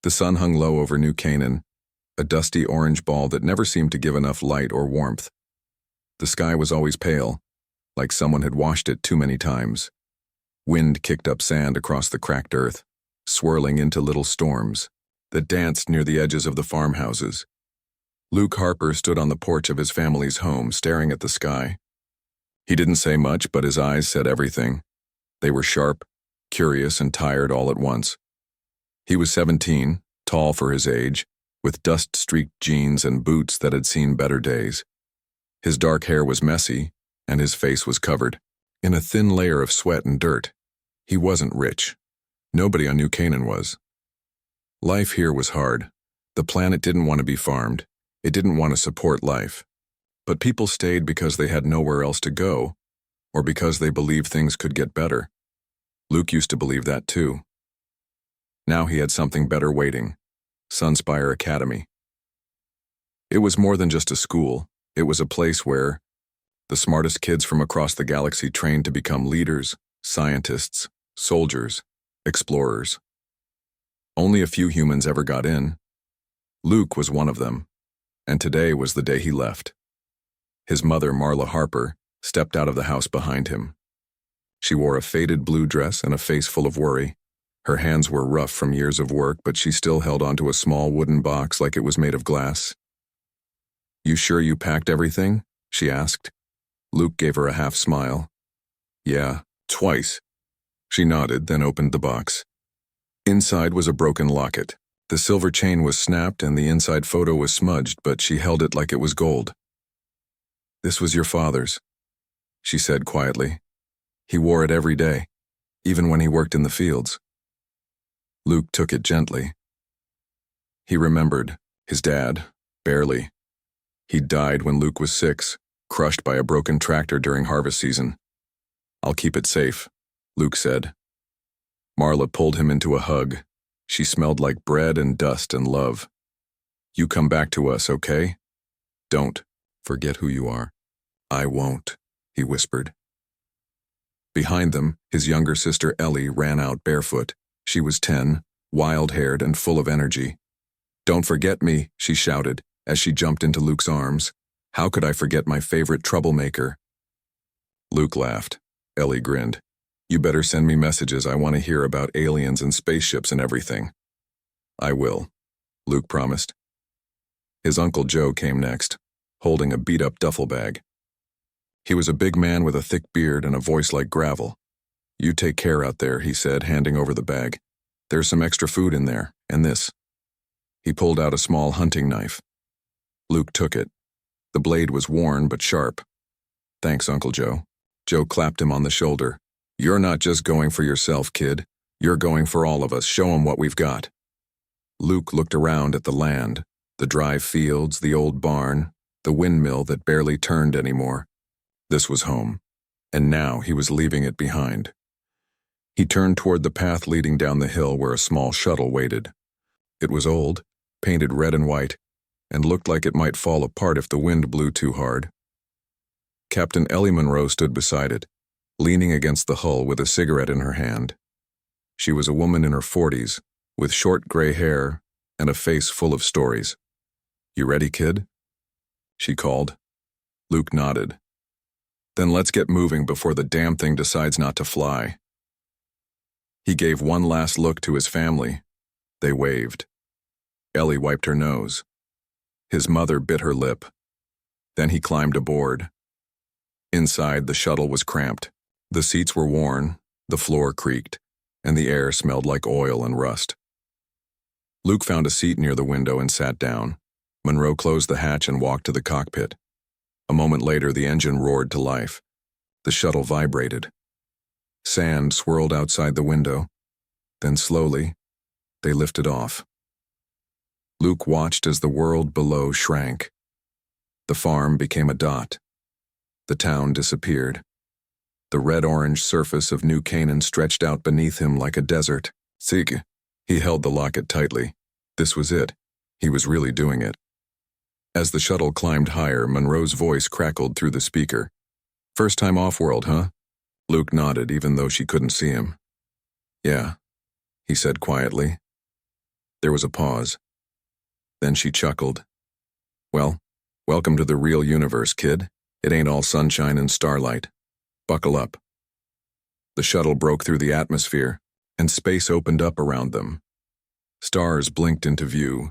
The sun hung low over New Canaan, a dusty orange ball that never seemed to give enough light or warmth. The sky was always pale, like someone had washed it too many times. Wind kicked up sand across the cracked earth, swirling into little storms that danced near the edges of the farmhouses. Luke Harper stood on the porch of his family's home, staring at the sky. He didn't say much, but his eyes said everything. They were sharp, curious, and tired all at once. He was 17, tall for his age, with dust-streaked jeans and boots that had seen better days. His dark hair was messy, and his face was covered in a thin layer of sweat and dirt. He wasn't rich. Nobody on New Canaan was. Life here was hard. The planet didn't want to be farmed. It didn't want to support life. But people stayed because they had nowhere else to go, or because they believed things could get better. Luke used to believe that too. Now he had something better waiting: Sunspire Academy. It was more than just a school. It was a place where the smartest kids from across the galaxy trained to become leaders, scientists, soldiers, explorers. Only a few humans ever got in. Luke was one of them, and today was the day he left. His mother, Marla Harper, stepped out of the house behind him. She wore a faded blue dress and a face full of worry. Her hands were rough from years of work, but she still held onto a small wooden box like it was made of glass. "You sure you packed everything?" she asked. Luke gave her a half smile. "Yeah, twice." She nodded, then opened the box. Inside was a broken locket. The silver chain was snapped and the inside photo was smudged, but she held it like it was gold. "This was your father's," she said quietly. "He wore it every day, even when he worked in the fields." Luke took it gently. He remembered his dad, barely. He'd died when Luke was 6, crushed by a broken tractor during harvest season. "I'll keep it safe," Luke said. Marla pulled him into a hug. She smelled like bread and dust and love. "You come back to us, okay? Don't forget who you are." "I won't," he whispered. Behind them, his younger sister Ellie ran out barefoot. She was 10, wild-haired and full of energy. "Don't forget me," she shouted as she jumped into Luke's arms. "How could I forget my favorite troublemaker?" Luke laughed. Ellie grinned. "You better send me messages. I want to hear about aliens and spaceships and everything." "I will," Luke promised. His Uncle Joe came next, holding a beat-up duffel bag. He was a big man with a thick beard and a voice like gravel. "You take care out there," he said, handing over the bag. "There's some extra food in there, and this." He pulled out a small hunting knife. Luke took it. The blade was worn but sharp. "Thanks, Uncle Joe." Joe clapped him on the shoulder. "You're not just going for yourself, kid. You're going for all of us. Show 'em what we've got." Luke looked around at the land, the dry fields, the old barn, the windmill that barely turned anymore. This was home, and now he was leaving it behind. He turned toward the path leading down the hill where a small shuttle waited. It was old, painted red and white, and looked like it might fall apart if the wind blew too hard. Captain Ellie Monroe stood beside it, leaning against the hull with a cigarette in her hand. She was a woman in her 40s, with short gray hair and a face full of stories. "You ready, kid?" she called. Luke nodded. "Then let's get moving before the damn thing decides not to fly." He gave one last look to his family. They waved. Ellie wiped her nose. His mother bit her lip. Then he climbed aboard. Inside, the shuttle was cramped. The seats were worn, the floor creaked, and the air smelled like oil and rust. Luke found a seat near the window and sat down. Monroe closed the hatch and walked to the cockpit. A moment later, the engine roared to life. The shuttle vibrated. Sand swirled outside the window. Then slowly, they lifted off. Luke watched as the world below shrank. The farm became a dot. The town disappeared. The red-orange surface of New Canaan stretched out beneath him like a desert. "Sig." He held the locket tightly. This was it. He was really doing it. As the shuttle climbed higher, Monroe's voice crackled through the speaker. "First time off-world, huh?" Luke nodded, even though she couldn't see him. "Yeah," he said quietly. There was a pause. Then she chuckled. Well, welcome to the real universe, kid. It ain't all sunshine and starlight. Buckle up. The shuttle broke through the atmosphere, and space opened up around them. Stars blinked into view.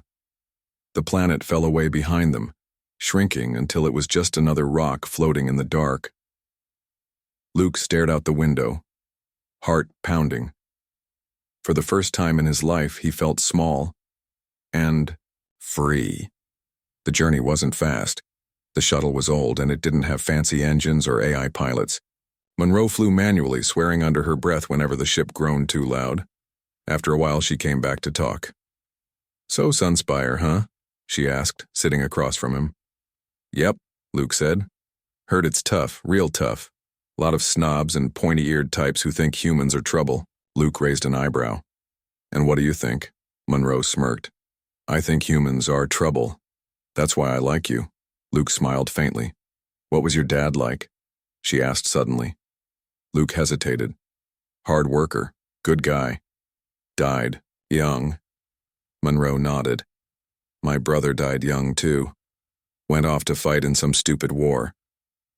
The planet fell away behind them, shrinking until it was just another rock floating in the dark. Luke stared out the window, heart pounding. For the first time in his life, he felt small and free. The journey wasn't fast. The shuttle was old, and it didn't have fancy engines or AI pilots. Monroe flew manually, swearing under her breath whenever the ship groaned too loud. After a while, she came back to talk. So, Sunspire, huh? She asked, sitting across from him. Yep, Luke said. Heard it's tough, real tough. A lot of snobs and pointy-eared types who think humans are trouble. Luke raised an eyebrow. And what do you think? Monroe smirked. I think humans are trouble. That's why I like you. Luke smiled faintly. What was your dad like? She asked suddenly. Luke hesitated. Hard worker, good guy. Died, young. Monroe nodded. My brother died young, too. Went off to fight in some stupid war.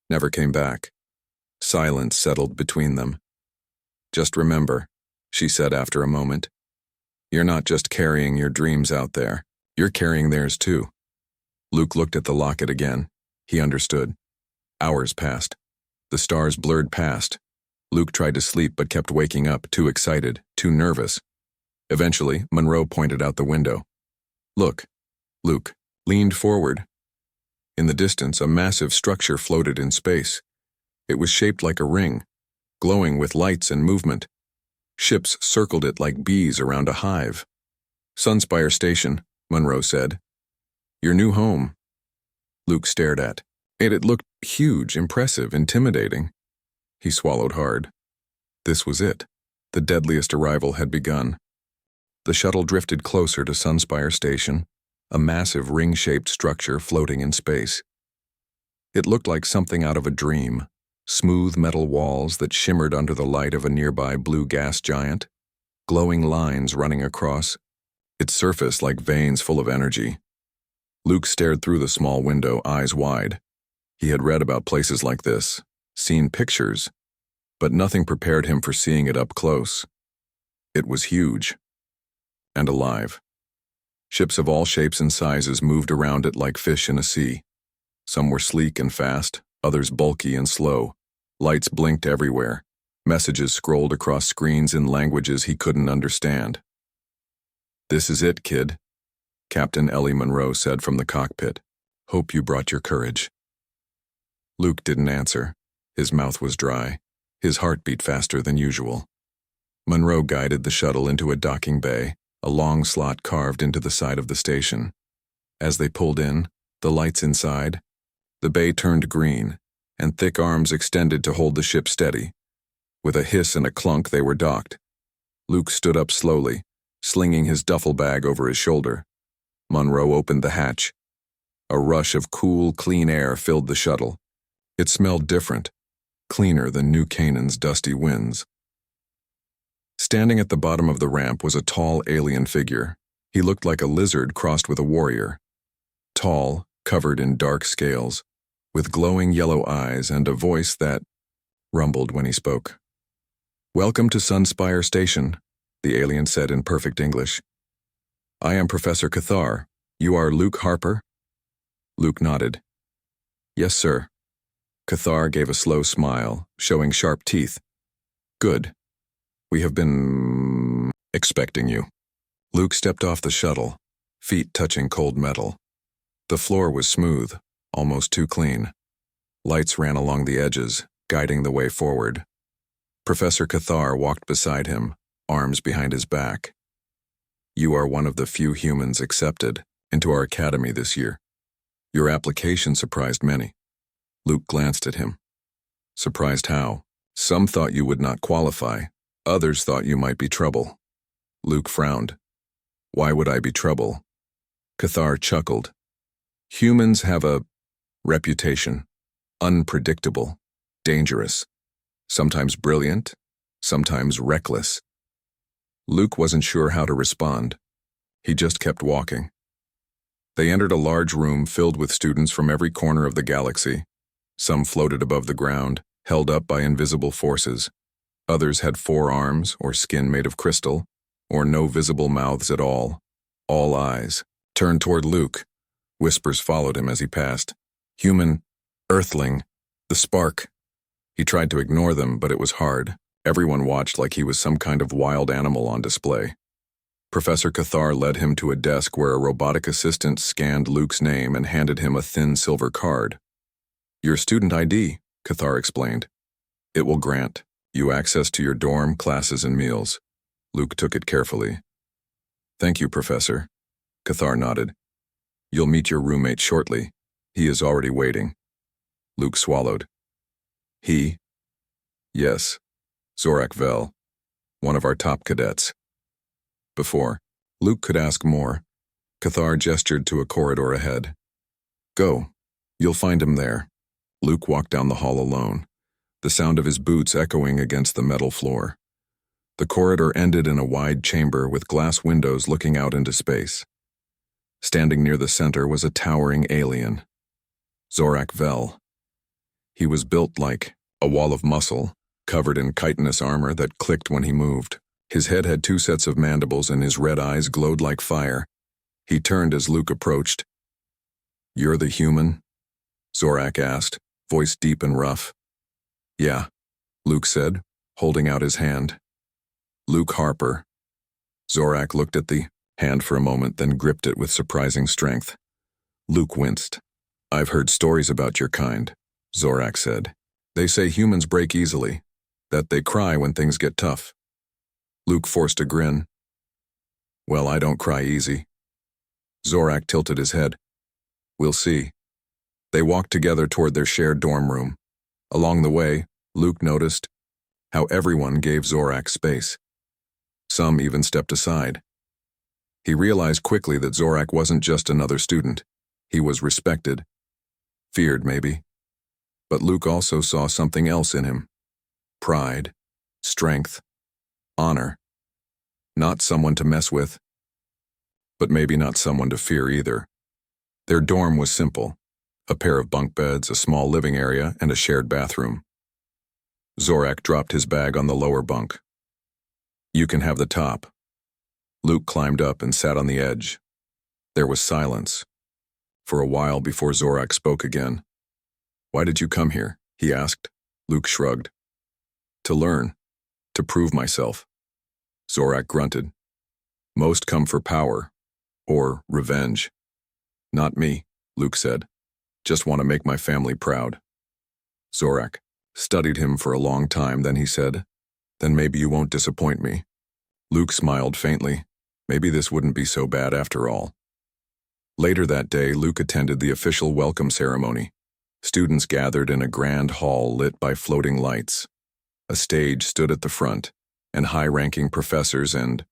Never came back. Silence settled between them. Just remember, she said after a moment, you're not just carrying your dreams out there. You're carrying theirs, too. Luke looked at the locket again. He understood. Hours passed. The stars blurred past. Luke tried to sleep but kept waking up, too excited, too nervous. Eventually, Monroe pointed out the window. Look. Luke leaned forward. In the distance, a massive structure floated in space. It was shaped like a ring, glowing with lights and movement. Ships circled it like bees around a hive. Sunspire Station, Monroe said. Your new home. Luke stared at it. It looked huge, impressive, intimidating. He swallowed hard. This was it. The deadliest arrival had begun. The shuttle drifted closer to Sunspire Station, a massive ring-shaped structure floating in space. It looked like something out of a dream. Smooth metal walls that shimmered under the light of a nearby blue gas giant, glowing lines running across, its surface like veins full of energy. Luke stared through the small window, eyes wide. He had read about places like this, seen pictures, but nothing prepared him for seeing it up close. It was huge and alive. Ships of all shapes and sizes moved around it like fish in a sea. Some were sleek and fast, others bulky and slow. Lights blinked everywhere. Messages scrolled across screens in languages he couldn't understand. This is it, kid, Captain Ellie Monroe said from the cockpit. Hope you brought your courage. Luke didn't answer. His mouth was dry. His heart beat faster than usual. Monroe guided the shuttle into a docking bay, a long slot carved into the side of the station. As they pulled in, the lights inside, the bay turned green, and thick arms extended to hold the ship steady. With a hiss and a clunk, they were docked. Luke stood up slowly, slinging his duffel bag over his shoulder. Monroe opened the hatch. A rush of cool, clean air filled the shuttle. It smelled different, cleaner than New Canaan's dusty winds. Standing at the bottom of the ramp was a tall alien figure. He looked like a lizard crossed with a warrior. Tall, covered in dark scales, with glowing yellow eyes and a voice that rumbled when he spoke. Welcome to Sunspire Station, the alien said in perfect English. I am Professor Cathar. You are Luke Harper? Luke nodded. Yes, sir. Cathar gave a slow smile, showing sharp teeth. Good. We have been expecting you. Luke stepped off the shuttle, feet touching cold metal. The floor was smooth, almost too clean. Lights ran along the edges, guiding the way forward. Professor Cathar walked beside him, arms behind his back. You are one of the few humans accepted into our academy this year. Your application surprised many. Luke glanced at him. Surprised how? Some thought you would not qualify. Others thought you might be trouble. Luke frowned. Why would I be trouble? Cathar chuckled. Humans have a reputation. Unpredictable. Dangerous. Sometimes brilliant. Sometimes reckless. Luke wasn't sure how to respond. He just kept walking. They entered a large room filled with students from every corner of the galaxy. Some floated above the ground, held up by invisible forces. Others had 4 arms or skin made of crystal, or no visible mouths at all. All eyes turned toward Luke. Whispers followed him as he passed. Human, Earthling, the spark. He tried to ignore them, but it was hard. Everyone watched like he was some kind of wild animal on display. Professor Cathar led him to a desk where a robotic assistant scanned Luke's name and handed him a thin silver card. Your student ID, Cathar explained. It will grant you access to your dorm, classes, and meals. Luke took it carefully. Thank you, Professor. Cathar nodded. You'll meet your roommate shortly. He is already waiting. Luke swallowed. He? Yes. Zorak Vel, one of our top cadets. Before Luke could ask more, Cathar gestured to a corridor ahead. Go. You'll find him there. Luke walked down the hall alone, the sound of his boots echoing against the metal floor. The corridor ended in a wide chamber with glass windows looking out into space. Standing near the center was a towering alien, Zorak Vel. He was built like a wall of muscle, covered in chitinous armor that clicked when he moved. His head had 2 sets of mandibles and his red eyes glowed like fire. He turned as Luke approached. You're the human? Zorak asked, voice deep and rough. Yeah, Luke said, holding out his hand. Luke Harper. Zorak looked at the hand for a moment, then gripped it with surprising strength. Luke winced. I've heard stories about your kind, Zorak said. They say humans break easily, that they cry when things get tough. Luke forced a grin. Well, I don't cry easy. Zorak tilted his head. We'll see. They walked together toward their shared dorm room. Along the way, Luke noticed how everyone gave Zorak space. Some even stepped aside. He realized quickly that Zorak wasn't just another student. He was respected. Feared, maybe. But Luke also saw something else in him. Pride, strength, honor. Not someone to mess with, but maybe not someone to fear either. Their dorm was simple. A pair of bunk beds, a small living area, and a shared bathroom. Zorak dropped his bag on the lower bunk. You can have the top. Luke climbed up and sat on the edge. There was silence. For a while before Zorak spoke again. Why did you come here? He asked. Luke shrugged. To learn. To prove myself. Zorak grunted. Most come for power. Or revenge. Not me, Luke said. Just want to make my family proud. Zorak studied him for a long time, then he said, Then maybe you won't disappoint me. Luke smiled faintly. Maybe this wouldn't be so bad after all. Later that day, Luke attended the official welcome ceremony. Students gathered in a grand hall lit by floating lights. A stage stood at the front, and high-ranking professors and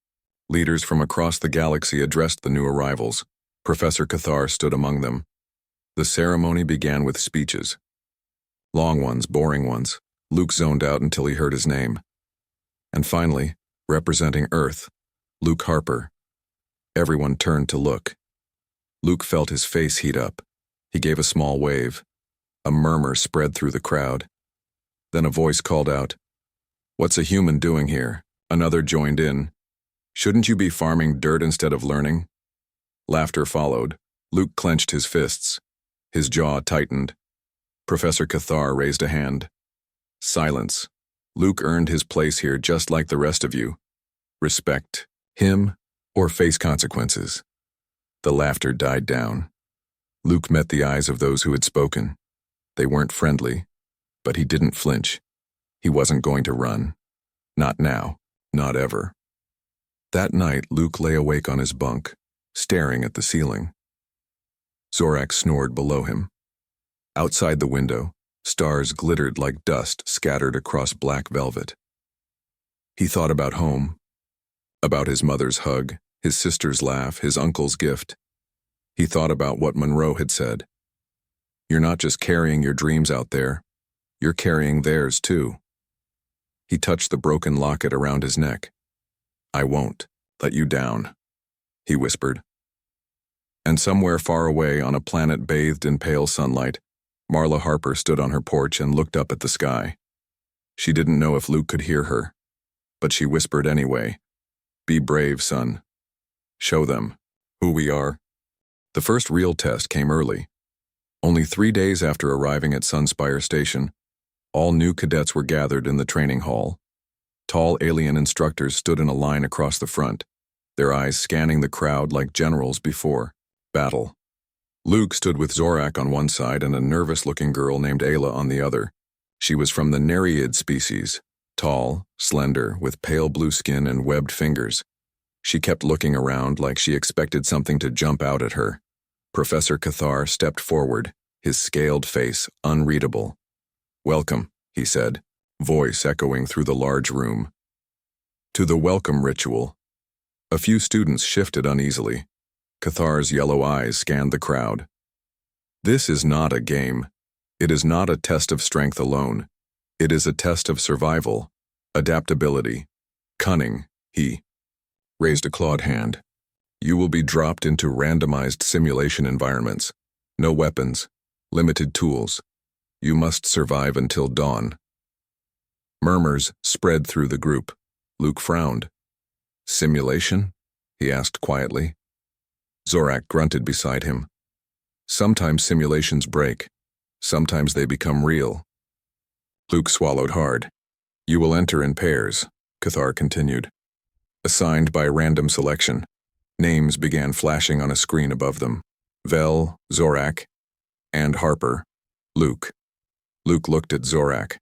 leaders from across the galaxy addressed the new arrivals. Professor Cathar stood among them. The ceremony began with speeches. Long ones, boring ones. Luke zoned out until he heard his name. And finally, representing Earth, Luke Harper. Everyone turned to look. Luke felt his face heat up. He gave a small wave. A murmur spread through the crowd. Then a voice called out, What's a human doing here? Another joined in. Shouldn't you be farming dirt instead of learning? Laughter followed. Luke clenched his fists. His jaw tightened. Professor Cathar raised a hand. Silence. Luke earned his place here just like the rest of you. Respect him or face consequences. The laughter died down. Luke met the eyes of those who had spoken. They weren't friendly, but he didn't flinch. He wasn't going to run. Not now, not ever. That night, Luke lay awake on his bunk, staring at the ceiling. Zorak snored below him. Outside the window, stars glittered like dust scattered across black velvet. He thought about home, about his mother's hug, his sister's laugh, his uncle's gift. He thought about what Monroe had said. You're not just carrying your dreams out there, you're carrying theirs too. He touched the broken locket around his neck. I won't let you down. he whispered. And somewhere far away on a planet bathed in pale sunlight, Marla Harper stood on her porch and looked up at the sky. She didn't know if Luke could hear her, but she whispered anyway. Be brave, son. Show them who we are. The first real test came early. Only 3 days after arriving at Sunspire Station, all new cadets were gathered in the training hall. Tall alien instructors stood in a line across the front, their eyes scanning the crowd like generals before battle. Luke stood with Zorak on one side and a nervous-looking girl named Ayla on the other. She was from the Nereid species, tall, slender, with pale blue skin and webbed fingers. She kept looking around like she expected something to jump out at her. Professor Cathar stepped forward, his scaled face unreadable. Welcome, he said, voice echoing through the large room. To the welcome ritual. A few students shifted uneasily. Cathar's yellow eyes scanned the crowd. This is not a game. It is not a test of strength alone. It is a test of survival, adaptability, cunning. He raised a clawed hand. You will be dropped into randomized simulation environments. No weapons, limited tools. You must survive until dawn. Murmurs spread through the group. Luke frowned. Simulation? He asked quietly. Zorak grunted beside him. Sometimes simulations break. Sometimes they become real. Luke swallowed hard. You will enter in pairs, Cathar continued. Assigned by random selection. Names began flashing on a screen above them. Vel, Zorak, and Harper. Luke. Luke looked at Zorak.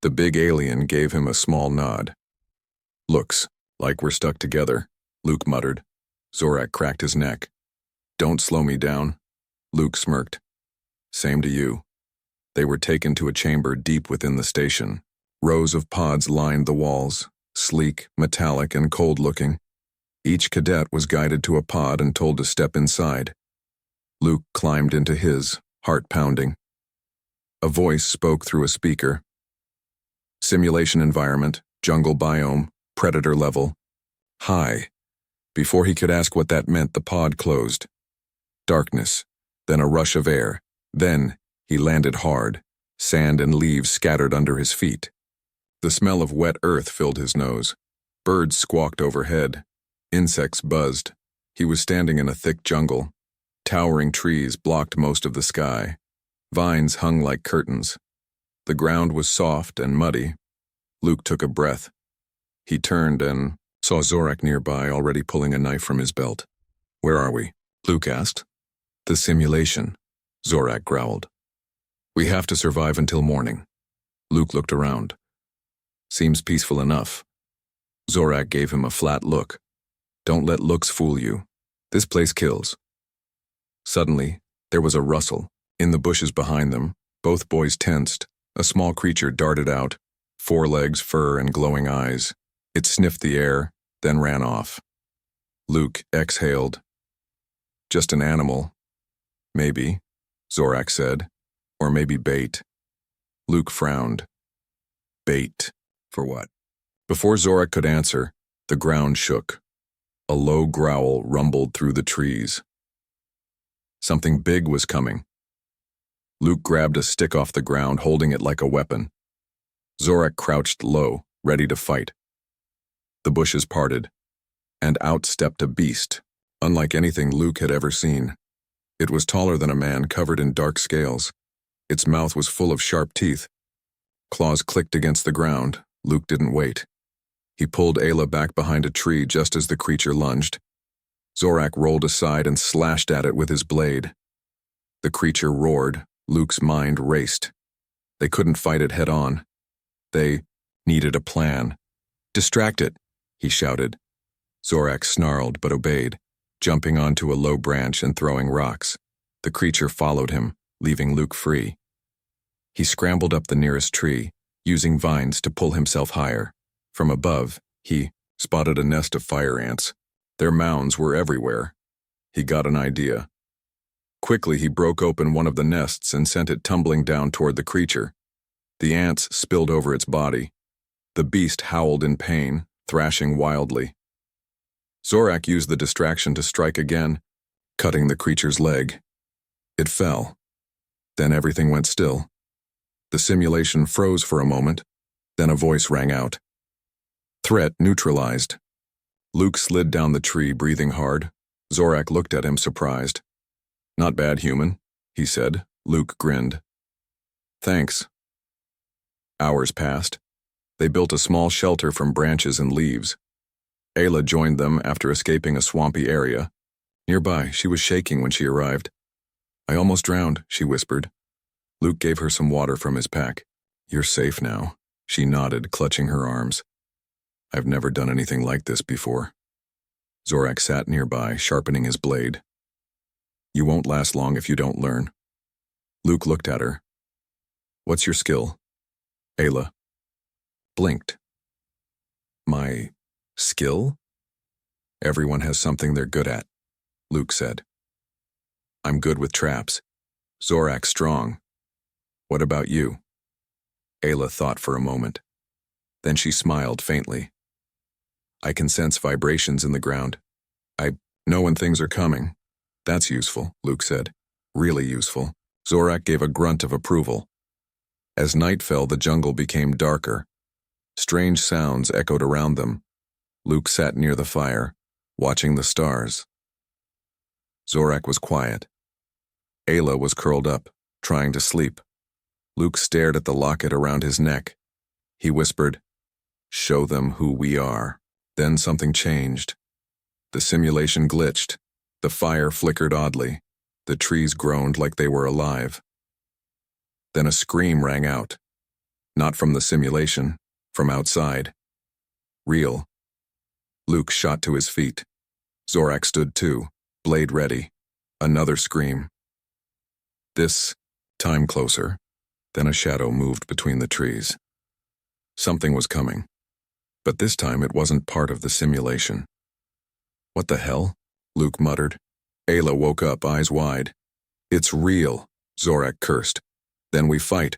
The big alien gave him a small nod. Looks like we're stuck together, Luke muttered. Zorak cracked his neck. Don't slow me down. Luke smirked. Same to you. They were taken to a chamber deep within the station. Rows of pods lined the walls, sleek, metallic, and cold-looking. Each cadet was guided to a pod and told to step inside. Luke climbed into his, heart pounding. A voice spoke through a speaker. Simulation environment, jungle biome, predator level. High. Before he could ask what that meant, the pod closed. Darkness, then a rush of air. Then he landed hard, sand and leaves scattered under his feet. The smell of wet earth filled his nose. Birds squawked overhead. Insects buzzed. He was standing in a thick jungle. Towering trees blocked most of the sky. Vines hung like curtains. The ground was soft and muddy. Luke took a breath. He turned and saw Zorak nearby, already pulling a knife from his belt. Where are we? Luke asked. The simulation, Zorak growled. We have to survive until morning. Luke looked around. Seems peaceful enough. Zorak gave him a flat look. Don't let looks fool you. This place kills. Suddenly, there was a rustle. In the bushes behind them, both boys tensed. A small creature darted out, 4 legs, fur, and glowing eyes. It sniffed the air, then ran off. Luke exhaled. Just an animal. Maybe, Zorak said. Or maybe bait. Luke frowned. Bait. For what? Before Zorak could answer, the ground shook. A low growl rumbled through the trees. Something big was coming. Luke grabbed a stick off the ground, holding it like a weapon. Zorak crouched low, ready to fight. The bushes parted, and out stepped a beast, unlike anything Luke had ever seen. It was taller than a man, covered in dark scales. Its mouth was full of sharp teeth. Claws clicked against the ground. Luke didn't wait. He pulled Ayla back behind a tree just as the creature lunged. Zorak rolled aside and slashed at it with his blade. The creature roared. Luke's mind raced. They couldn't fight it head-on. They needed a plan. Distract it, he shouted. Zorak snarled but obeyed, jumping onto a low branch and throwing rocks. The creature followed him, leaving Luke free. He scrambled up the nearest tree, using vines to pull himself higher. From above, he spotted a nest of fire ants. Their mounds were everywhere. He got an idea. Quickly, he broke open one of the nests and sent it tumbling down toward the creature. The ants spilled over its body. The beast howled in pain, thrashing wildly. Zorak used the distraction to strike again, cutting the creature's leg. It fell. Then everything went still. The simulation froze for a moment, then a voice rang out. Threat neutralized. Luke slid down the tree, breathing hard. Zorak looked at him, surprised. Not bad, human, he said. Luke grinned. Thanks. Hours passed. They built a small shelter from branches and leaves. Ayla joined them after escaping a swampy area. Nearby, she was shaking when she arrived. I almost drowned, she whispered. Luke gave her some water from his pack. You're safe now, she nodded, clutching her arms. I've never done anything like this before. Zorak sat nearby, sharpening his blade. You won't last long if you don't learn. Luke looked at her. What's your skill? Ayla blinked. My skill? Everyone has something they're good at, Luke said. I'm good with traps. Zorak's strong. What about you? Ayla thought for a moment. Then she smiled faintly. I can sense vibrations in the ground. I know when things are coming. That's useful, Luke said. Really useful. Zorak gave a grunt of approval. As night fell, the jungle became darker. Strange sounds echoed around them. Luke sat near the fire, watching the stars. Zorak was quiet. Ayla was curled up, trying to sleep. Luke stared at the locket around his neck. He whispered, "Show them who we are." Then something changed. The simulation glitched. The fire flickered oddly. The trees groaned like they were alive. Then a scream rang out. Not from the simulation, from outside. Real. Luke shot to his feet. Zorak stood too, blade ready. Another scream. This time closer. Then a shadow moved between the trees. Something was coming. But this time it wasn't part of the simulation. What the hell? Luke muttered. Ayla woke up, eyes wide. It's real, Zorak cursed. Then we fight.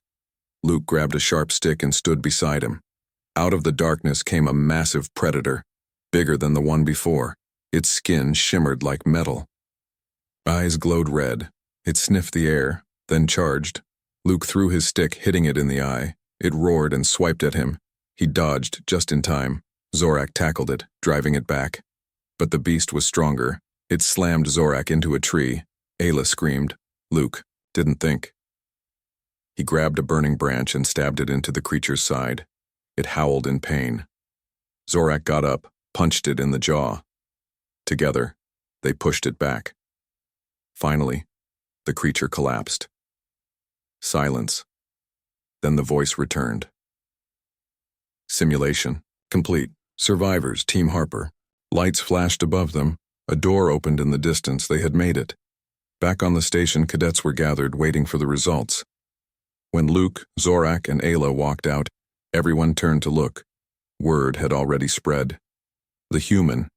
Luke grabbed a sharp stick and stood beside him. Out of the darkness came a massive predator, bigger than the one before. Its skin shimmered like metal. Eyes glowed red. It sniffed the air, then charged. Luke threw his stick, hitting it in the eye. It roared and swiped at him. He dodged just in time. Zorak tackled it, driving it back. But the beast was stronger. It slammed Zorak into a tree. Ayla screamed. Luke didn't think. He grabbed a burning branch and stabbed it into the creature's side. It howled in pain. Zorak got up, punched it in the jaw. Together, they pushed it back. Finally, the creature collapsed. Silence. Then the voice returned. Simulation complete. Survivors, Team Harper. Lights flashed above them. A door opened in the distance. They had made it. Back on the station, cadets were gathered, waiting for the results. When Luke, Zorak, and Ayla walked out, everyone turned to look. Word had already spread. The human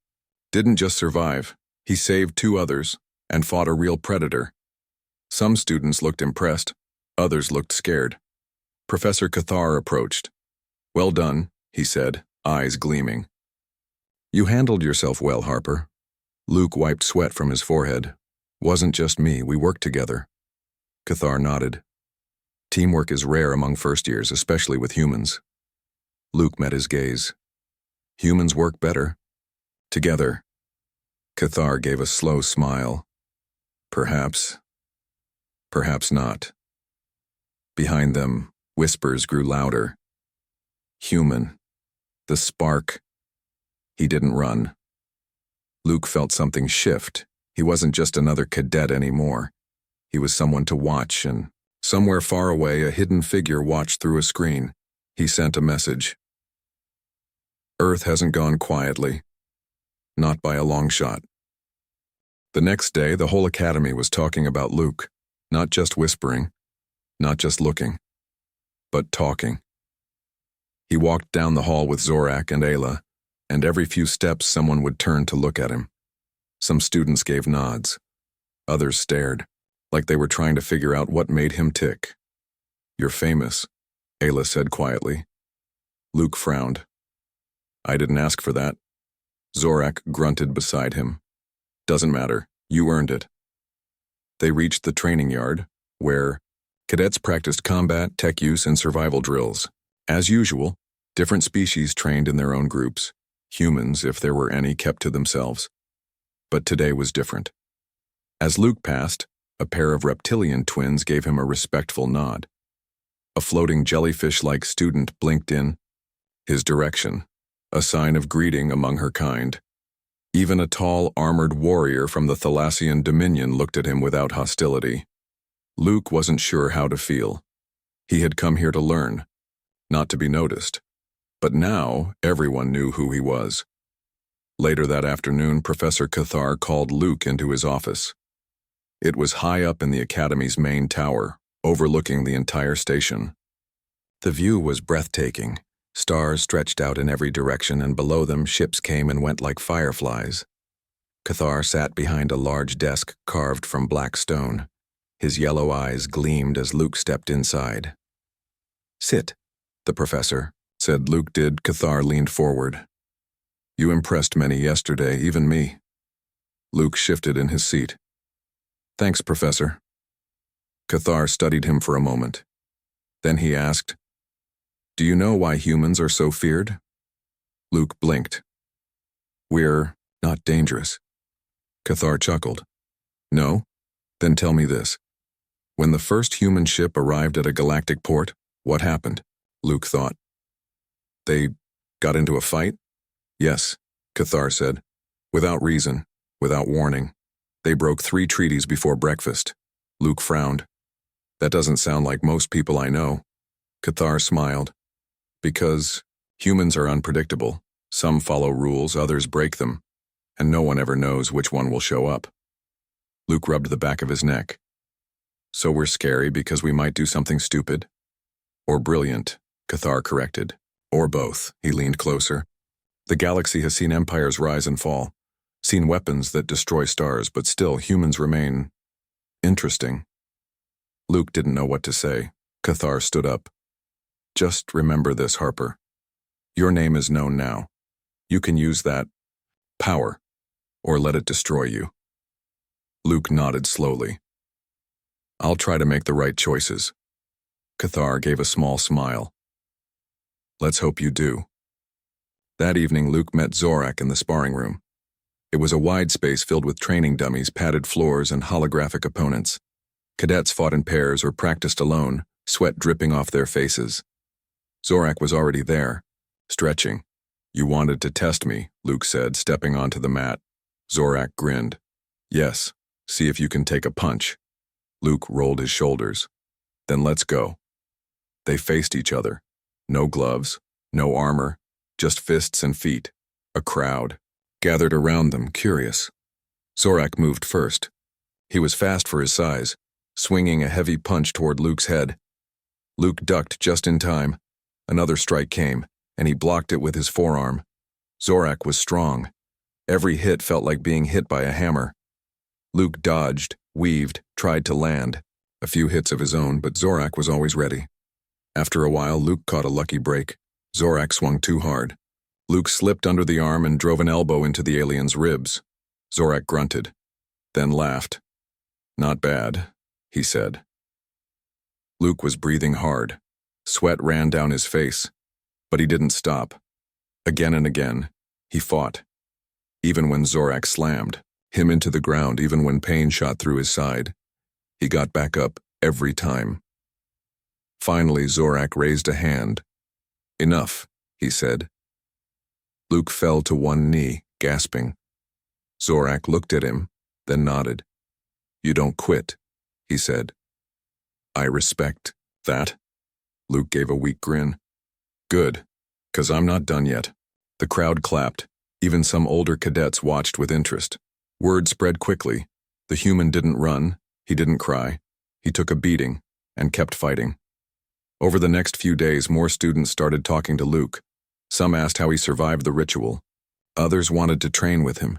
didn't just survive. He saved 2 others and fought a real predator. Some students looked impressed. Others looked scared. Professor Cathar approached. Well done, he said, eyes gleaming. You handled yourself well, Harper. Luke wiped sweat from his forehead. Wasn't just me, we worked together. Cathar nodded. Teamwork is rare among first years, especially with humans. Luke met his gaze. Humans work better. Together. Cathar gave a slow smile. Perhaps. Perhaps not. Behind them, whispers grew louder. Human. The spark. He didn't run. Luke felt something shift. He wasn't just another cadet anymore. He was someone to watch, and somewhere far away, a hidden figure watched through a screen. He sent a message. Earth hasn't gone quietly. Not by a long shot. The next day, the whole academy was talking about Luke. Not just whispering. Not just looking. But talking. He walked down the hall with Zorak and Ayla, and every few steps someone would turn to look at him. Some students gave nods. Others stared, like they were trying to figure out what made him tick. You're famous, Ayla said quietly. Luke frowned. I didn't ask for that. Zorak grunted beside him. Doesn't matter. You earned it. They reached the training yard, where cadets practiced combat, tech use, and survival drills. As usual, different species trained in their own groups. Humans, if there were any, kept to themselves. But today was different. As Luke passed, a pair of reptilian twins gave him a respectful nod. A floating jellyfish-like student blinked in his direction, a sign of greeting among her kind. Even a tall, armored warrior from the Thalassian Dominion looked at him without hostility. Luke wasn't sure how to feel. He had come here to learn, not to be noticed. But now, everyone knew who he was. Later that afternoon, Professor Cathar called Luke into his office. It was high up in the Academy's main tower, overlooking the entire station. The view was breathtaking. Stars stretched out in every direction, and below them ships came and went like fireflies. Cathar sat behind a large desk carved from black stone. His yellow eyes gleamed as Luke stepped inside. "Sit," the professor said. Luke did. Cathar leaned forward. "You impressed many yesterday, even me." Luke shifted in his seat. "Thanks, Professor." Cathar studied him for a moment. Then he asked, "Do you know why humans are so feared?" Luke blinked. "We're not dangerous." Cathar chuckled. "No? Then tell me this. When the first human ship arrived at a galactic port, what happened?" Luke thought. "They got into a fight?" "Yes," Cathar said. "Without reason, without warning. They broke 3 treaties before breakfast." Luke frowned. "That doesn't sound like most people I know." Cathar smiled. "Because humans are unpredictable. Some follow rules, others break them, and no one ever knows which one will show up." Luke rubbed the back of his neck. "So we're scary because we might do something stupid?" "Or brilliant," Cathar corrected. "Or both." He leaned closer. "The galaxy has seen empires rise and fall, seen weapons that destroy stars, but still humans remain interesting." Luke didn't know what to say. Cathar stood up. "Just remember this, Harper. Your name is known now. You can use that power, or let it destroy you." Luke nodded slowly. "I'll try to make the right choices." Cathar gave a small smile. "Let's hope you do." That evening, Luke met Zorak in the sparring room. It was a wide space filled with training dummies, padded floors, and holographic opponents. Cadets fought in pairs or practiced alone, sweat dripping off their faces. Zorak was already there, stretching. "You wanted to test me," Luke said, stepping onto the mat. Zorak grinned. "Yes, see if you can take a punch." Luke rolled his shoulders. "Then let's go." They faced each other. No gloves, no armor, just fists and feet. A crowd gathered around them, curious. Zorak moved first. He was fast for his size, swinging a heavy punch toward Luke's head. Luke ducked just in time. Another strike came, and he blocked it with his forearm. Zorak was strong. Every hit felt like being hit by a hammer. Luke dodged, weaved, tried to land. A few hits of his own, but Zorak was always ready. After a while, Luke caught a lucky break. Zorak swung too hard. Luke slipped under the arm and drove an elbow into the alien's ribs. Zorak grunted, then laughed. "Not bad," he said. Luke was breathing hard. Sweat ran down his face, but he didn't stop. Again and again, he fought. Even when Zorak slammed him into the ground, even when pain shot through his side, he got back up every time. Finally, Zorak raised a hand. "Enough," he said. Luke fell to one knee, gasping. Zorak looked at him, then nodded. "You don't quit," he said. "I respect that." Luke gave a weak grin. "Good, 'cause I'm not done yet." The crowd clapped. Even some older cadets watched with interest. Word spread quickly. The human didn't run, he didn't cry. He took a beating and kept fighting. Over the next few days, more students started talking to Luke. Some asked how he survived the ritual. Others wanted to train with him.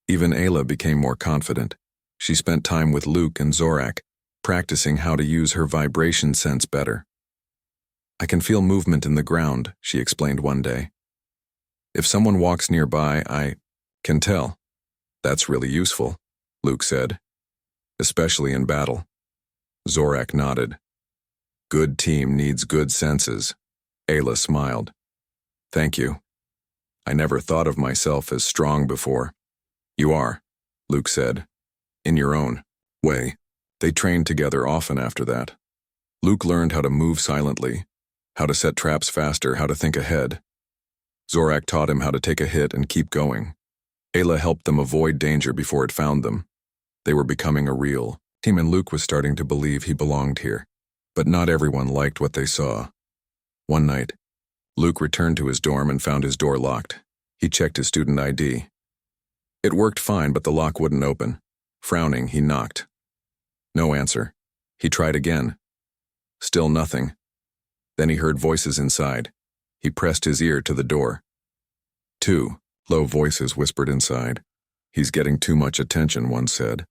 Even Ayla became more confident. She spent time with Luke and Zorak, practicing how to use her vibration sense better. "I can feel movement in the ground," she explained one day. "If someone walks nearby, Can tell. That's really useful, Luke said. Especially in battle. Zorak nodded. Good team needs good senses. Ayla smiled. Thank you. I never thought of myself as strong before. You are, Luke said. In your own way. They trained together often after that. Luke learned how to move silently, how to set traps faster, how to think ahead. Zorak taught him how to take a hit and keep going. Ayla helped them avoid danger before it found them. They were becoming a real team, and Luke was starting to believe he belonged here. But not everyone liked what they saw. One night, Luke returned to his dorm and found his door locked. He checked his student ID. It worked fine, but the lock wouldn't open. Frowning, he knocked. No answer. He tried again. Still nothing. Then he heard voices inside. He pressed his ear to the door. Two low voices whispered inside. He's getting too much attention, one said.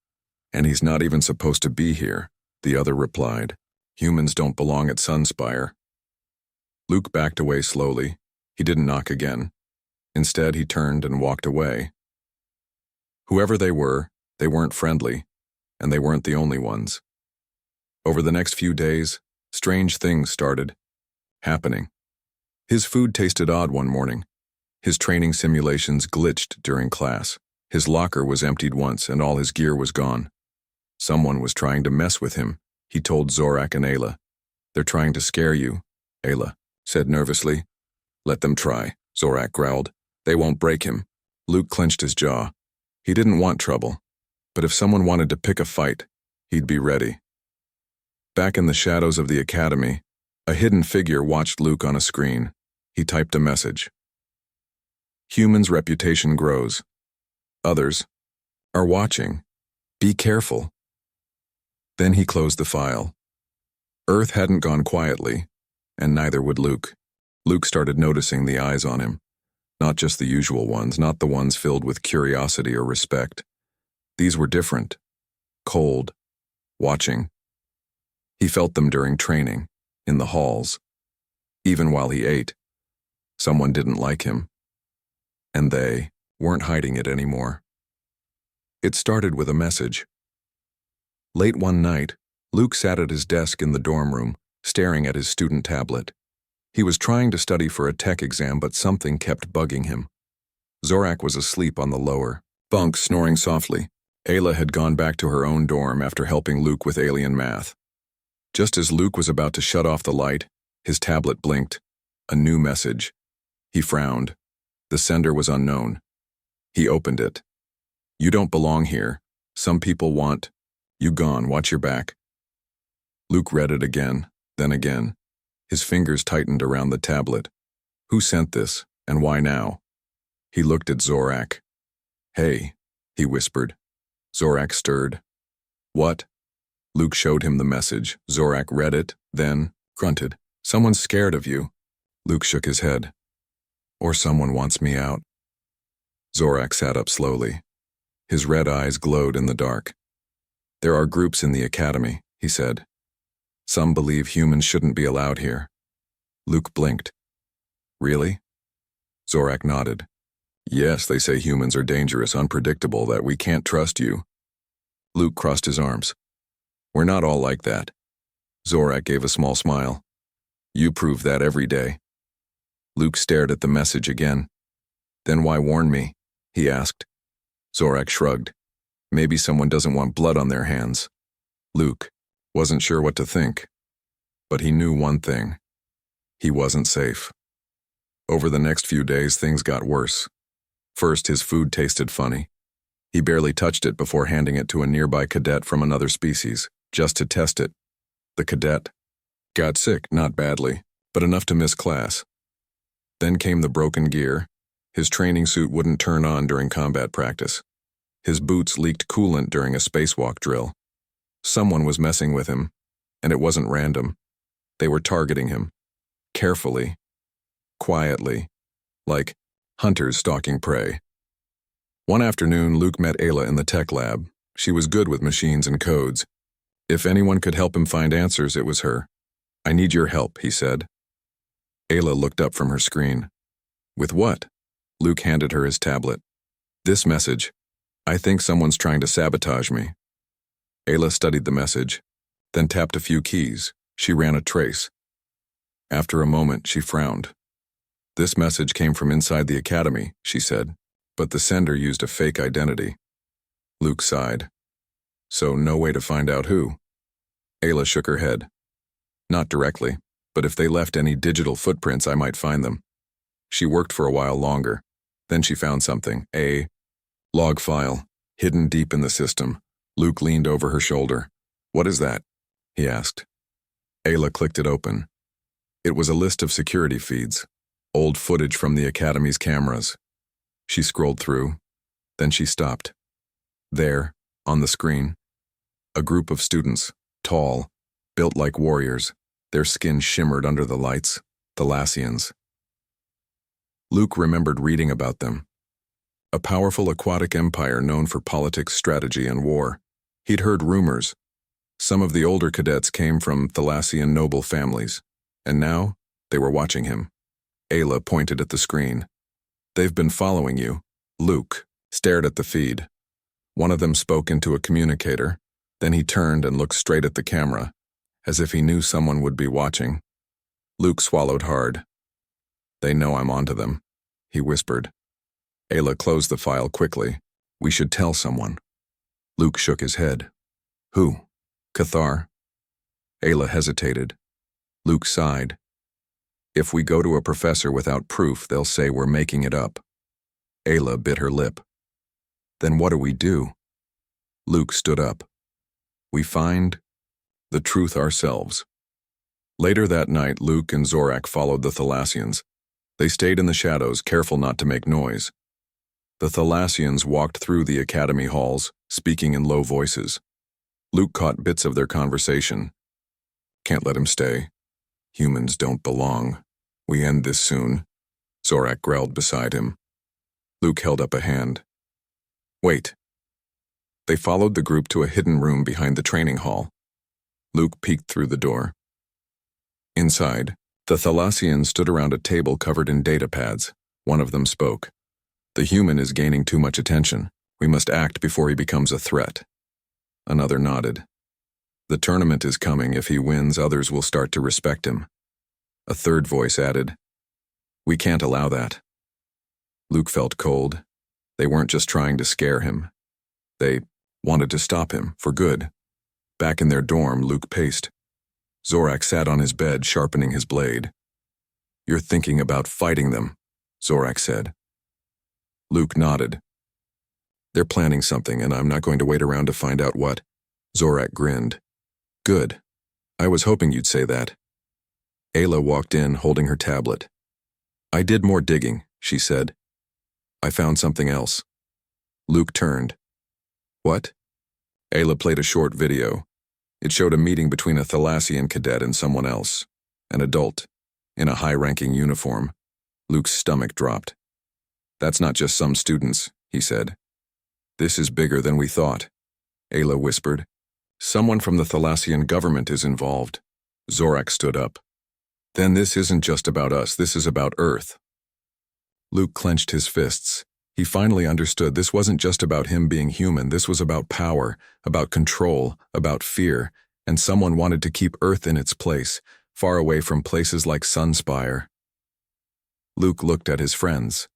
And he's not even supposed to be here, the other replied. Humans don't belong at Sunspire. Luke backed away slowly. He didn't knock again. Instead, he turned and walked away. Whoever they weren't friendly, and they weren't the only ones. Over the next few days, strange things started happening. His food tasted odd one morning. His training simulations glitched during class. His locker was emptied once and all his gear was gone. Someone was trying to mess with him, he told Zorak and Ayla. They're trying to scare you, Ayla said nervously. Let them try, Zorak growled. They won't break him. Luke clenched his jaw. He didn't want trouble, but if someone wanted to pick a fight, he'd be ready. Back in the shadows of the academy, a hidden figure watched Luke on a screen. He typed a message. Humans' reputation grows. Others are watching. Be careful. Then he closed the file. Earth hadn't gone quietly, and neither would Luke. Luke started noticing the eyes on him. Not just the usual ones, not the ones filled with curiosity or respect. These were different. Cold. Watching. He felt them during training, in the halls. Even while he ate. Someone didn't like him. And they weren't hiding it anymore. It started with a message. Late one night, Luke sat at his desk in the dorm room, staring at his student tablet. He was trying to study for a tech exam, but something kept bugging him. Zorak was asleep on the lower bunk, snoring softly. Ayla had gone back to her own dorm after helping Luke with alien math. Just as Luke was about to shut off the light, his tablet blinked. A new message. He frowned. The sender was unknown. He opened it. You don't belong here. Some people want you gone. Watch your back. Luke read it again, then again. His fingers tightened around the tablet. Who sent this, and why now? He looked at Zorak. Hey, he whispered. Zorak stirred. What? Luke showed him the message. Zorak read it, then grunted. Someone's scared of you. Luke shook his head. Or someone wants me out. Zorak sat up slowly. His red eyes glowed in the dark. There are groups in the academy, he said. Some believe humans shouldn't be allowed here. Luke blinked. Really? Zorak nodded. Yes, they say humans are dangerous, unpredictable, that we can't trust you. Luke crossed his arms. We're not all like that. Zorak gave a small smile. You prove that every day. Luke stared at the message again. Then why warn me? He asked. Zorak shrugged. Maybe someone doesn't want blood on their hands. Luke wasn't sure what to think. But he knew one thing. He wasn't safe. Over the next few days, things got worse. First, his food tasted funny. He barely touched it before handing it to a nearby cadet from another species, just to test it. The cadet got sick, not badly, but enough to miss class. Then came the broken gear. His training suit wouldn't turn on during combat practice. His boots leaked coolant during a spacewalk drill. Someone was messing with him, and it wasn't random. They were targeting him. Carefully. Quietly. Like hunters stalking prey. One afternoon, Luke met Ayla in the tech lab. She was good with machines and codes. If anyone could help him find answers, it was her. I need your help, he said. Ayla looked up from her screen. With what? Luke handed her his tablet. This message. I think someone's trying to sabotage me. Ayla studied the message, then tapped a few keys. She ran a trace. After a moment, she frowned. This message came from inside the academy, she said, but the sender used a fake identity. Luke sighed. So no way to find out who? Ayla shook her head. Not directly, but if they left any digital footprints, I might find them. She worked for a while longer. Then she found something, a log file, hidden deep in the system. Luke leaned over her shoulder. What is that? He asked. Ayla clicked it open. It was a list of security feeds, old footage from the Academy's cameras. She scrolled through, then she stopped. There, on the screen, a group of students, tall, built like warriors. Their skin shimmered under the lights, Thalassians. Luke remembered reading about them. A powerful aquatic empire known for politics, strategy, and war. He'd heard rumors. Some of the older cadets came from Thalassian noble families, and now they were watching him. Ayla pointed at the screen. They've been following you. Luke stared at the feed. One of them spoke into a communicator. Then he turned and looked straight at the camera, as if he knew someone would be watching. Luke swallowed hard. They know I'm onto them, he whispered. Ayla closed the file quickly. We should tell someone. Luke shook his head. Who? Cathar? Ayla hesitated. Luke sighed. If we go to a professor without proof, they'll say we're making it up. Ayla bit her lip. Then what do we do? Luke stood up. We find the truth ourselves. Later that night, Luke and Zorak followed the Thalassians. They stayed in the shadows, careful not to make noise. The Thalassians walked through the academy halls, speaking in low voices. Luke caught bits of their conversation. Can't let him stay. Humans don't belong. We end this soon. Zorak growled beside him. Luke held up a hand. Wait. They followed the group to a hidden room behind the training hall. Luke peeked through the door. Inside, the Thalassians stood around a table covered in data pads. One of them spoke. The human is gaining too much attention. We must act before he becomes a threat. Another nodded. The tournament is coming. If he wins, others will start to respect him. A third voice added, We can't allow that. Luke felt cold. They weren't just trying to scare him. They wanted to stop him, for good. Back in their dorm, Luke paced. Zorak sat on his bed, sharpening his blade. You're thinking about fighting them, Zorak said. Luke nodded. They're planning something, and I'm not going to wait around to find out what. Zorak grinned. Good. I was hoping you'd say that. Ayla walked in, holding her tablet. I did more digging, she said. I found something else. Luke turned. What? Ayla played a short video. It showed a meeting between a Thalassian cadet and someone else, an adult, in a high-ranking uniform. Luke's stomach dropped. That's not just some students, he said. This is bigger than we thought, Ayla whispered. Someone from the Thalassian government is involved. Zorak stood up. Then this isn't just about us, this is about Earth. Luke clenched his fists. He finally understood this wasn't just about him being human, this was about power, about control, about fear, and someone wanted to keep Earth in its place, far away from places like Sunspire. Luke looked at his friends.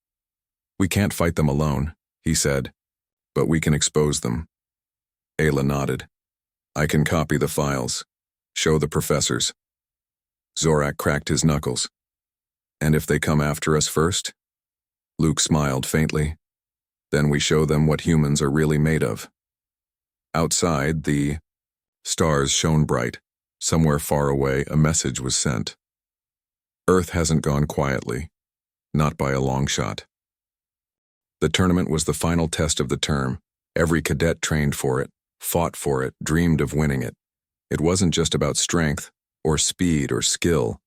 We can't fight them alone, he said, but we can expose them. Ayla nodded. I can copy the files. Show the professors. Zorak cracked his knuckles. And if they come after us first? Luke smiled faintly. Then we show them what humans are really made of. Outside, the stars shone bright. Somewhere far away, a message was sent. Earth hasn't gone quietly. Not by a long shot. The tournament was the final test of the term. Every cadet trained for it, fought for it, dreamed of winning it. It wasn't just about strength, or speed, or skill.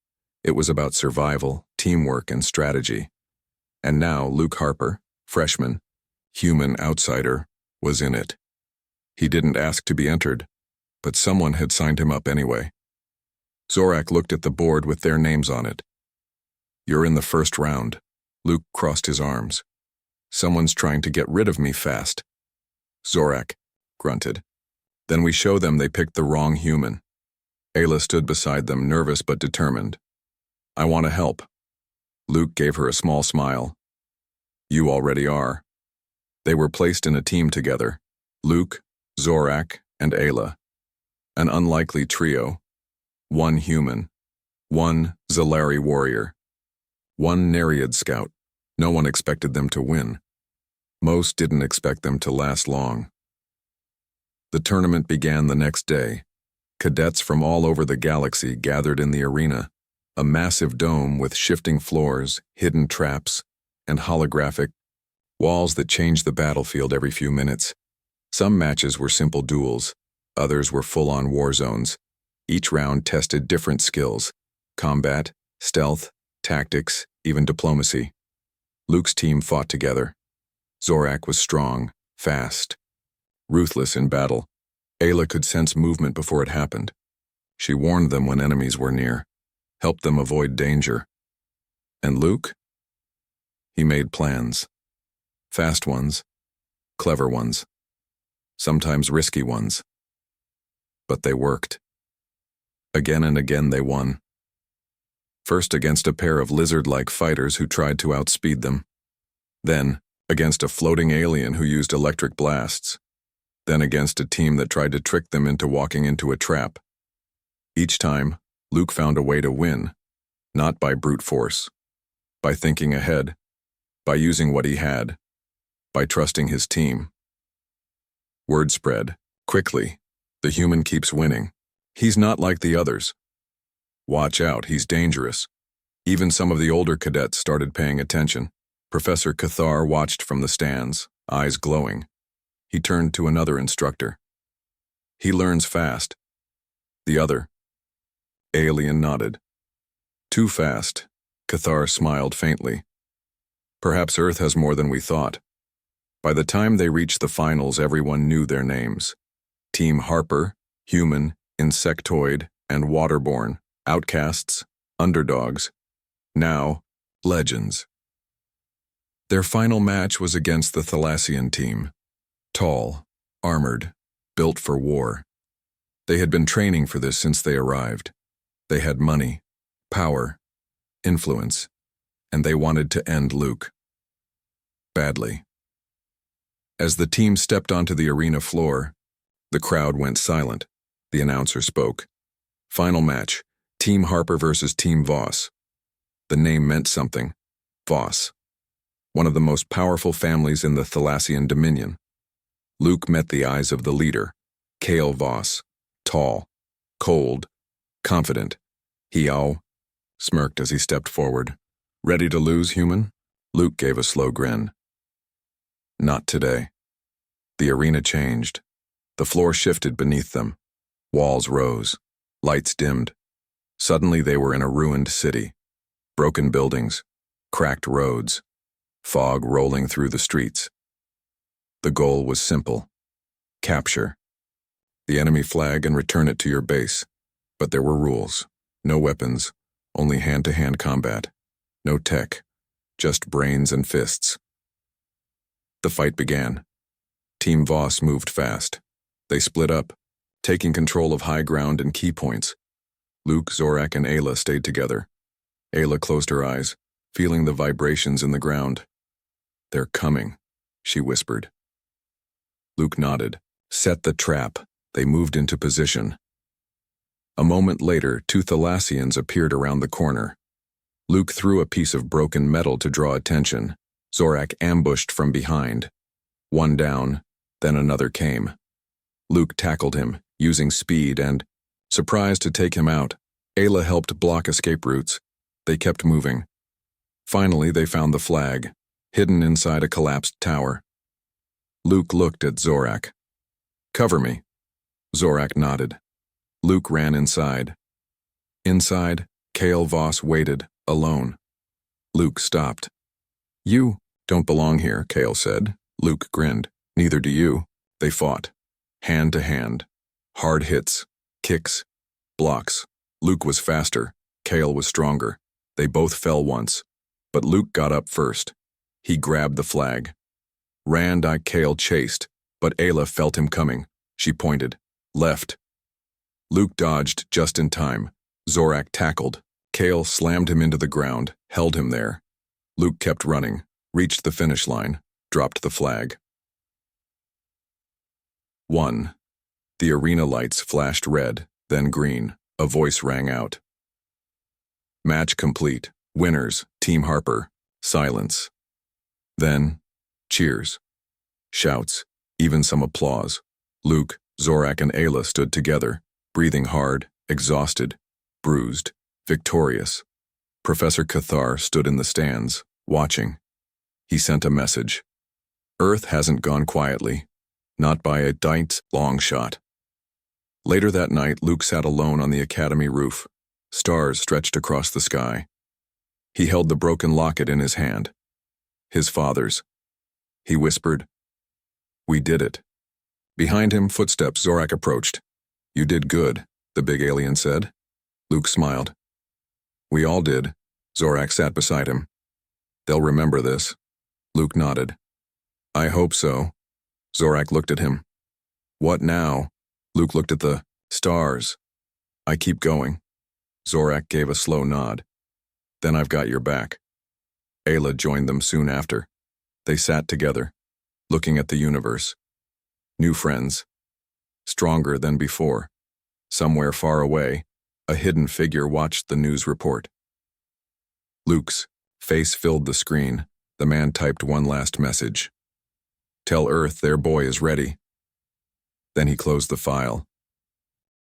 It was about survival, teamwork, and strategy. And now Luke Harper, freshman, human outsider, was in it. He didn't ask to be entered, but someone had signed him up anyway. Zorak looked at the board with their names on it. You're in the first round. Luke crossed his arms. Someone's trying to get rid of me fast. Zorak grunted. Then we show them they picked the wrong human. Ayla stood beside them, nervous but determined. I want to help. Luke gave her a small smile. You already are. They were placed in a team together. Luke, Zorak, and Ayla. An unlikely trio. One human. One Zalari warrior. One Nereid scout. No one expected them to win. Most didn't expect them to last long. The tournament began the next day. Cadets from all over the galaxy gathered in the arena, a massive dome with shifting floors, hidden traps, and holographic walls that changed the battlefield every few minutes. Some matches were simple duels, others were full-on war zones. Each round tested different skills: combat, stealth, tactics, even diplomacy. Luke's team fought together. Zorak was strong, fast, ruthless in battle. Ayla could sense movement before it happened. She warned them when enemies were near, helped them avoid danger. And Luke? He made plans. Fast ones, clever ones, sometimes risky ones. But they worked. Again and again they won. First against a pair of lizard-like fighters who tried to outspeed them. Then against a floating alien who used electric blasts. Then against a team that tried to trick them into walking into a trap. Each time, Luke found a way to win, not by brute force, by thinking ahead, by using what he had, by trusting his team. Word spread. Quickly, the human keeps winning. He's not like the others. Watch out, he's dangerous. Even some of the older cadets started paying attention. Professor Cathar watched from the stands, eyes glowing. He turned to another instructor. He learns fast. The other. Alien nodded. Too fast. Cathar smiled faintly. Perhaps Earth has more than we thought. By the time they reached the finals, everyone knew their names. Team Harper, human, insectoid, and waterborne. Outcasts, underdogs. Now, legends. Their final match was against the Thalassian team. Tall, armored, built for war. They had been training for this since they arrived. They had money, power, influence, and they wanted to end Luke. Badly. As the team stepped onto the arena floor, the crowd went silent. The announcer spoke. Final match, Team Harper versus Team Voss. The name meant something. Voss. One of the most powerful families in the Thalassian Dominion. Luke met the eyes of the leader, Kale Voss. Tall, cold, confident. He smirked as he stepped forward. Ready to lose, human? Luke gave a slow grin. Not today. The arena changed. The floor shifted beneath them. Walls rose. Lights dimmed. Suddenly they were in a ruined city. Broken buildings. Cracked roads. Fog rolling through the streets. The goal was simple. Capture the enemy flag and return it to your base. But there were rules. No weapons. Only hand-to-hand combat. No tech. Just brains and fists. The fight began. Team Voss moved fast. They split up, taking control of high ground and key points. Luke, Zorak, and Ayla stayed together. Ayla closed her eyes, feeling the vibrations in the ground. They're coming, she whispered. Luke nodded. Set the trap. They moved into position. A moment later, two Thalassians appeared around the corner. Luke threw a piece of broken metal to draw attention. Zorak ambushed from behind. One down, then another came. Luke tackled him, using speed and, surprised to take him out, Ayla helped block escape routes. They kept moving. Finally, they found the flag, hidden inside a collapsed tower. Luke looked at Zorak. Cover me. Zorak nodded. Luke ran inside. Inside, Kale Voss waited, alone. Luke stopped. You don't belong here, Kale said. Luke grinned. Neither do you. They fought. Hand to hand. Hard hits. Kicks. Blocks. Luke was faster. Kale was stronger. They both fell once. But Luke got up first. He grabbed the flag. Rand I Kale chased, but Ayla felt him coming. She pointed. Left. Luke dodged just in time. Zorak tackled. Kale slammed him into the ground, held him there. Luke kept running, reached the finish line, dropped the flag. 1. The arena lights flashed red, then green. A voice rang out. Match complete. Winners, Team Harper. Silence. Then, cheers. Shouts, even some applause. Luke, Zorak, and Ayla stood together, breathing hard, exhausted, bruised, victorious. Professor Cathar stood in the stands, watching. He sent a message. Earth hasn't gone quietly, not by a long shot. Later that night, Luke sat alone on the academy roof. Stars stretched across the sky. He held the broken locket in his hand. His father's. He whispered, "We did it." Behind him, footsteps. Zorak approached. "You did good," the big alien said. Luke smiled. "We all did." Zorak sat beside him. "They'll remember this." Luke nodded. "I hope so." Zorak looked at him. "What now?" Luke looked at the stars. "I keep going." Zorak gave a slow nod. "Then I've got your back." Ayla joined them soon after. They sat together, looking at the universe. New friends. Stronger than before. Somewhere far away, a hidden figure watched the news report. Luke's face filled the screen. The man typed one last message. "Tell Earth their boy is ready." Then he closed the file.